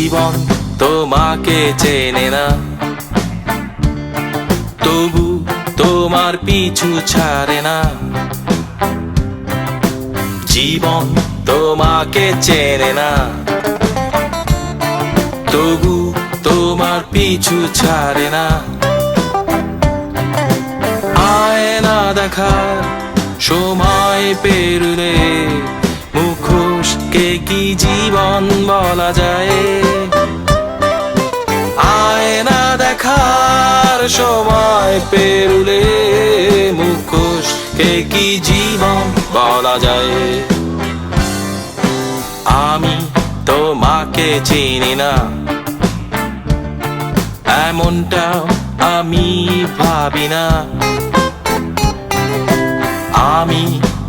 জীবন তোমাকে চেনে না, তবু তোমার পিছু ছাড়ে না। জীবন তোমাকে চেনে না, তবু তোমার পিছু ছাড়ে না। আয়না দেখার সময় পেরুলে মুখোশকে কি জীবন বলা যায়? আয়না দেখার সময় পেরুলে মুখোশকে কি জীবন বলা যায়? আমি তোমাকে চিনি না, এমনটাও আমি ভাবি না। আমি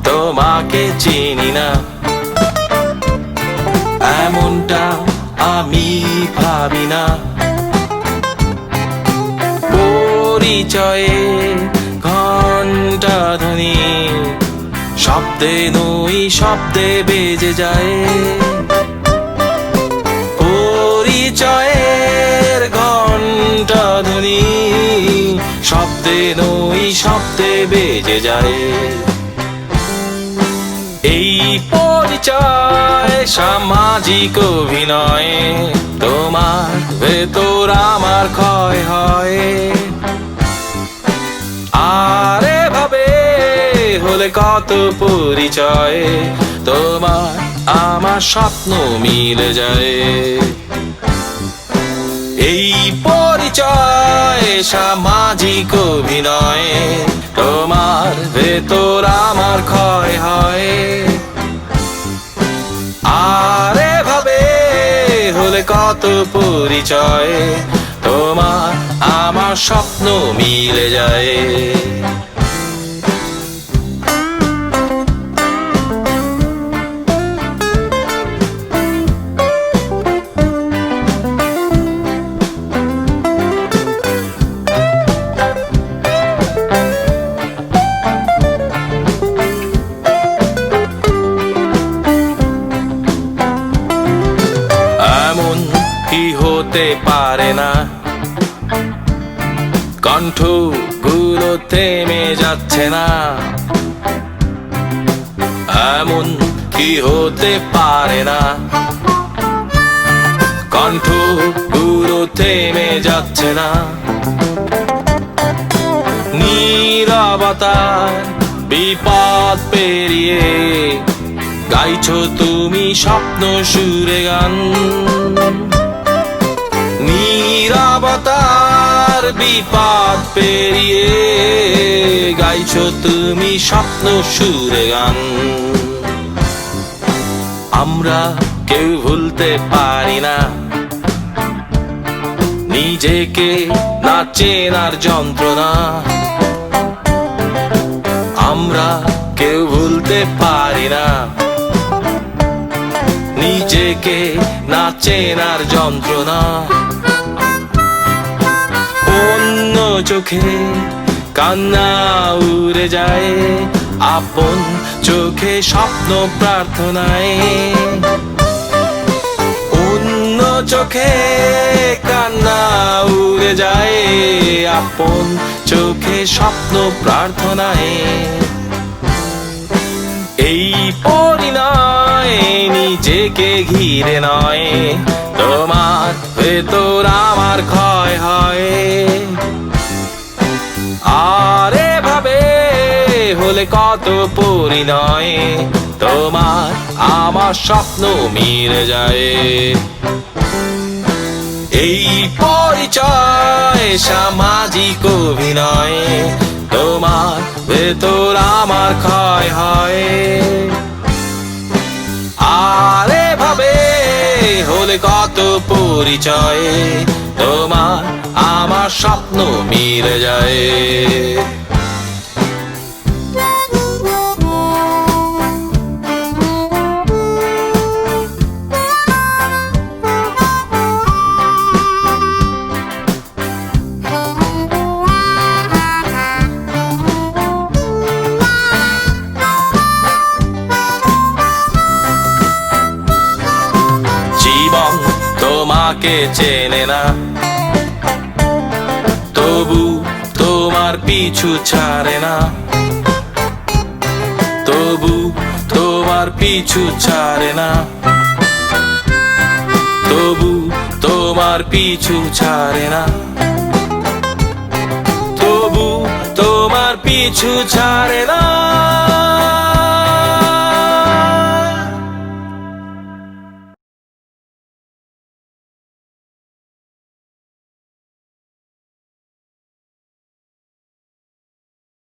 তোমাকে চিনি না, এমনটা আমি ভাবি না। পরিচয়ে ঘণ্টা ধ্বনি শব্দে নই শব্দে বেজে যায়। পরিচয়ের ঘণ্টা ধ্বনি শব্দে নই শব্দে বেজে যায়। এই পরিচয় সামাজিক অভিনয়, তোমার ভেতর আমার ক্ষয় হয়। আর এভাবে হলে কত পরিচয়, তোমার আমার স্বপ্ন মিলে যায়। এই পরিচয় সামাজিক অভিনয়, তোমার ভেতর আমার ক্ষয় হয়। আর এভাবে হলে কত পরিচয়, তোমার আমার স্বপ্ন মিলে যায়। কি হতে পারে না, কণ্ঠগুলো থেমে যাচ্ছে না। এমন কি হতে পারে না, কণ্ঠগুলো থেমে যাচ্ছে না। নীরবতার বিপদ পেরিয়ে গাইছো তুমি স্বপ্ন সুরে গান। নীরবতার বিপদ পেরিয়ে গাইছো তুমি স্বপ্ন সুরে গান। আমরা কেউ ভুলতে পারি না নিজেকে না চেনার যন্ত্রণা। আমরা কেউ ভুলতে পারি না নিজেকে না চেনার যন্ত্রণা। অন্য চোখে কান্না উড়ে যায়, আপন চোখে স্বপ্ন প্রার্থনায়। অন্য চোখে কান্না উড়ে যায়, আপন চোখে স্বপ্ন প্রার্থনায়। এই পরিণয় নিজেকে ঘিরে নয়, তোমার ভেতর আমার ক্ষয় হয়। আর এভাবে হলে কত পরিণয়, তোমার আমার স্বপ্ন মিলে যায়। এই পরিচয় সামাজিক অভিনয়, তোমার ভেতর আমার ক্ষয় হয়। আর এভাবে হলে কত পরিচয়, তোমার আমার স্বপ্ন মিলে যায়। তোমাকে চেনে না, তবু তোমার পিছু ছাড়ে না, তবু তোমার পিছু ছাড়ে না, তবু তোমার পিছু ছাড়ে না, তবু তোমার পিছু ছাড়ে না।